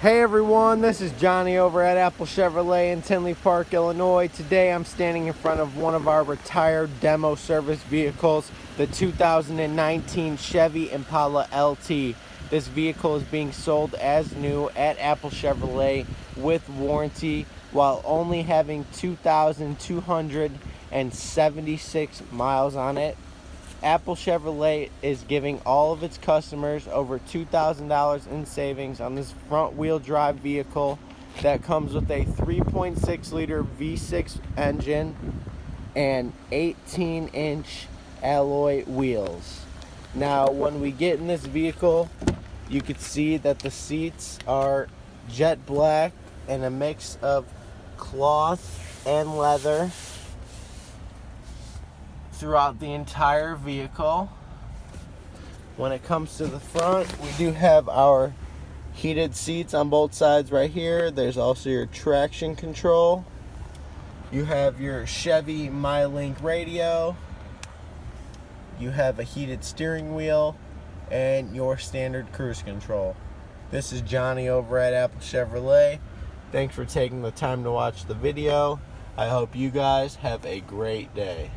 Hey everyone, this is Johnny over at Apple Chevrolet in Tinley Park, Illinois. Today I'm standing in front of one of our retired demo service vehicles, the 2019 Chevy Impala LT. This vehicle is being sold as new at Apple Chevrolet with warranty while only having 2,276 miles on it. Apple Chevrolet is giving all of its customers over $2,000 in savings on this front-wheel drive vehicle that comes with a 3.6 liter V6 engine and 18-inch alloy wheels. Now, when we get in this vehicle, you can see that the seats are jet black and a mix of cloth and leather throughout the entire vehicle. When it comes to the front, we do have our heated seats on both sides right here. There's also your traction control. You have your Chevy MyLink radio. You have a heated steering wheel and your standard cruise control. This is Johnny over at Apple Chevrolet. Thanks for taking the time to watch the video. I hope you guys have a great day.